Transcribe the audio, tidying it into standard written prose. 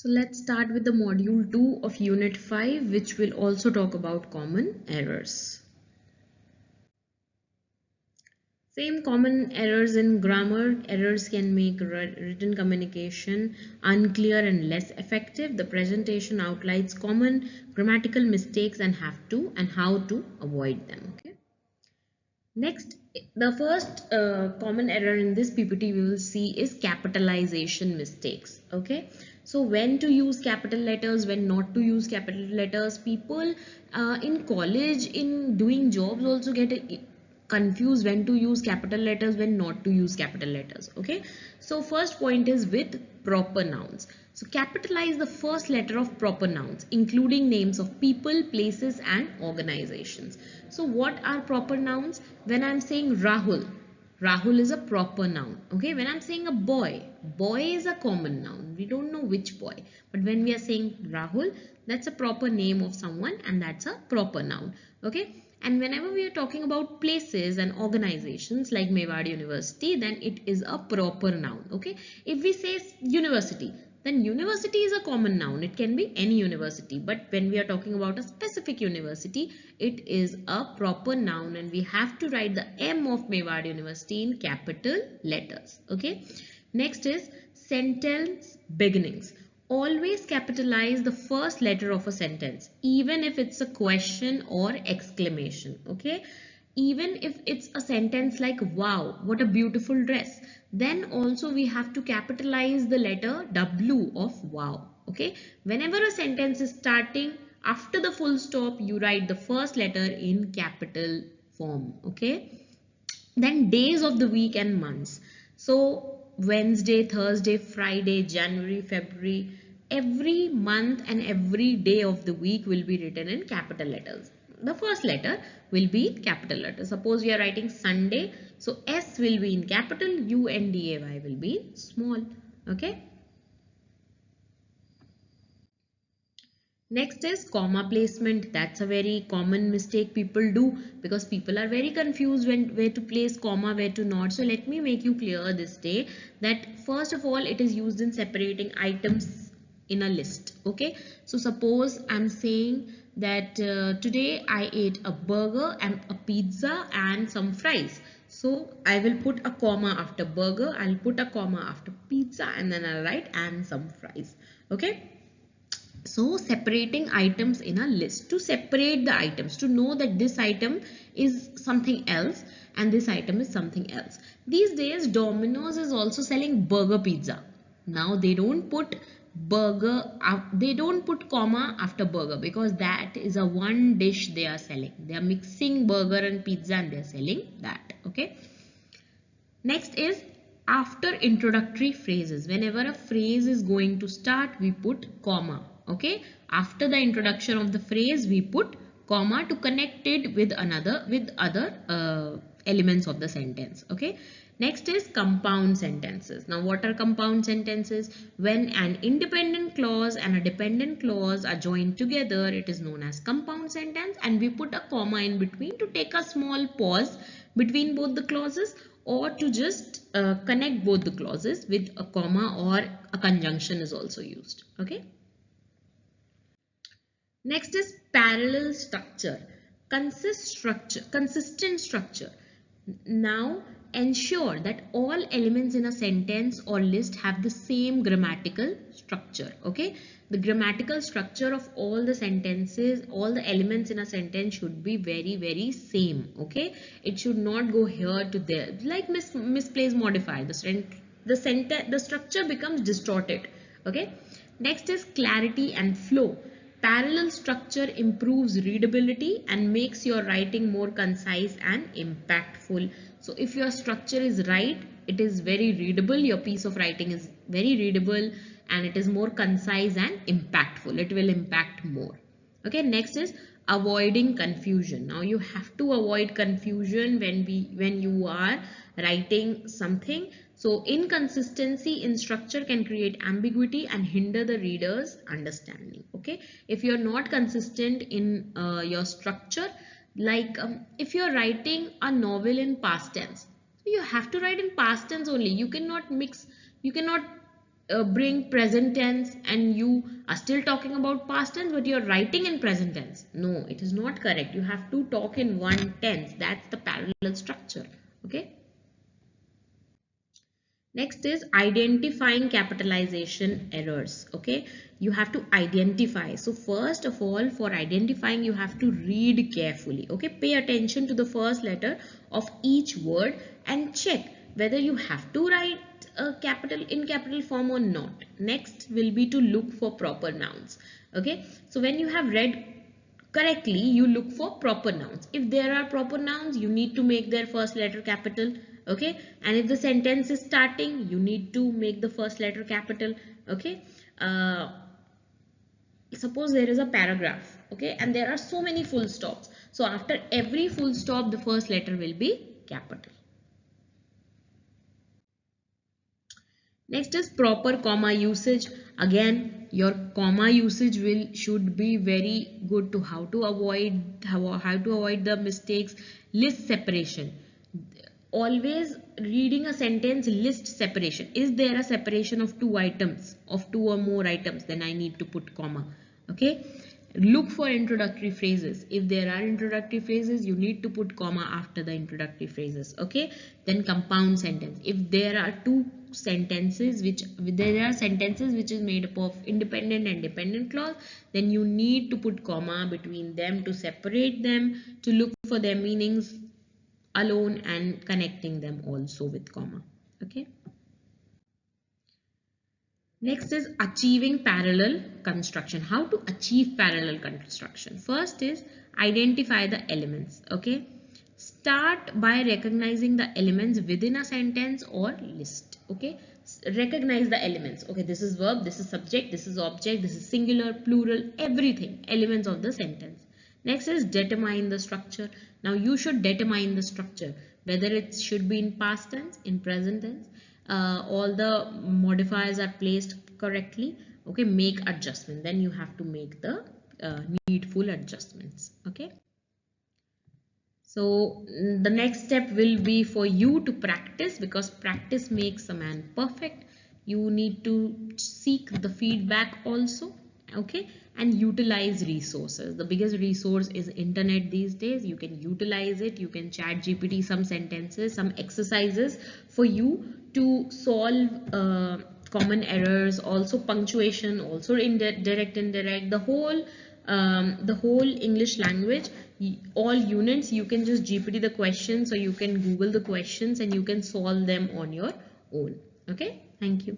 So let's start with the module 2 of unit 5, which will also talk about common errors. Same common errors in grammar. Errors can make written communication unclear and less effective. The presentation outlines common grammatical mistakes and how to avoid them. Okay. Next, the first common error in this PPT we will see is capitalization mistakes. Okay, so when to use capital letters, when not to use capital letters. People in college, in doing jobs, also get confused when to use capital letters, when not to use capital letters. Okay, so first point is with proper nouns. So capitalize the first letter of proper nouns, including names of people, places and organizations. So what are proper nouns? When I'm saying Rahul, Rahul is a proper noun. Okay, when I'm saying a boy, boy is a common noun. We don't know which boy. But when we are saying Rahul, that's a proper name of someone and that's a proper noun. Okay. And whenever we are talking about places and organizations like Mewad University, then it is a proper noun. Okay. If we say university, then university is a common noun. It can be any university. But when we are talking about a specific university, it is a proper noun and we have to write the M of Mewad University in capital letters. Okay. Next is sentence beginnings. Always capitalize the first letter of a sentence, even if it's a question or exclamation. Okay. Even if it's a sentence like, wow, what a beautiful dress, then also we have to capitalize the letter W of wow. Okay. Whenever a sentence is starting, after the full stop, you write the first letter in capital form. Okay. Then days of the week and months. So Wednesday, Thursday, Friday, January, February, every month and every day of the week will be written in capital letters. The first letter will be capital letter. Suppose we are writing Sunday, so S will be in capital, U and D A Y will be in small. Okay. Next is comma placement. That's a very common mistake people do because people are very confused when where to place comma, where to not. So let me make you clear this day that first of all it is used in separating items in a list. Okay. So suppose I'm saying that today I ate a burger and a pizza and some fries. So I will put a comma after burger, I'll put a comma after pizza and then I'll write and some fries. Okay. So separating items in a list, to separate the items, to know that this item is something else and this item is something else. These days Domino's is also selling burger pizza. Now they don't put they don't put comma after burger because that is a one dish they are selling. They are mixing burger and pizza and they are selling that. Okay. Next is after introductory phrases. Whenever a phrase is going to start, we put comma. Okay. After the introduction of the phrase, we put comma to connect it with other elements of the sentence. Okay. Next is compound sentences. Now what are compound sentences? When an independent clause and a dependent clause are joined together, it is known as compound sentence, and we put a comma in between to take a small pause between both the clauses, or to just connect both the clauses with a comma, or a conjunction is also used. Okay. Next is parallel structure. Consistent structure. Now ensure that all elements in a sentence or list have the same grammatical structure. Okay. The grammatical structure of all the sentences, all the elements in a sentence should be very same. Okay. It should not go here to there like misplaced modifier. The structure becomes distorted. Okay. Next is clarity and flow. Parallel structure improves readability and makes your writing more concise and impactful. So if your structure is right, it is very readable. Your piece of writing is very readable and it is more concise and impactful. It will impact more. Okay, next is avoiding confusion. Now you have to avoid confusion when you are writing something. So inconsistency in structure can create ambiguity and hinder the reader's understanding. Okay, if you're not consistent in your structure, like if you're writing a novel in past tense, you have to write in past tense only. You cannot bring present tense and you are still talking about past tense but you're writing in present tense. No, it is not correct. You have to talk in one tense. That's the parallel structure. Okay. Next is identifying capitalization errors. Okay, you have to identify. So first of all, for identifying, you have to read carefully. Okay, pay attention to the first letter of each word and check whether you have to write a capital in capital form or not. Next will be to look for proper nouns. Okay, so when you have read correctly, you look for proper nouns. If there are proper nouns, you need to make their first letter capital. Okay, and if the sentence is starting, you need to make the first letter capital. Okay, uh, suppose there is a paragraph, okay, and there are so many full stops, so after every full stop the first letter will be capital. Next is proper comma usage. Again, your comma usage should be very good to how to avoid the mistakes. List separation. Always reading a sentence, list separation. Is there a separation of two items, of two or more items? Then I need to put comma. Okay. Look for introductory phrases. If there are introductory phrases, you need to put comma after the introductory phrases. Okay. Then compound sentence. If there are two sentences which is made up of independent and dependent clause, then you need to put comma between them to separate them, to look for their meanings alone and connecting them also with comma. Okay. Next is achieving parallel construction. How to achieve parallel construction? First is identify the elements. Okay. Start by recognizing the elements within a sentence or list. Okay. Recognize the elements. Okay, this is verb, this is subject, this is object, this is singular, plural, everything, elements of the sentence. Next is determine the structure. Now you should determine the structure, whether it should be in past tense, in present tense. All the modifiers are placed correctly. Okay, make adjustment. Then you have to make the needful adjustments. Okay. So the next step will be for you to practice, because practice makes a man perfect. You need to seek the feedback also. Okay, and utilize resources. The biggest resource is internet these days. You can utilize it. You can chat GPT some sentences, some exercises for you to solve common errors, also punctuation, also direct, indirect, the whole English language, all units. You can just GPT the questions, or you can Google the questions and you can solve them on your own. Okay, thank you.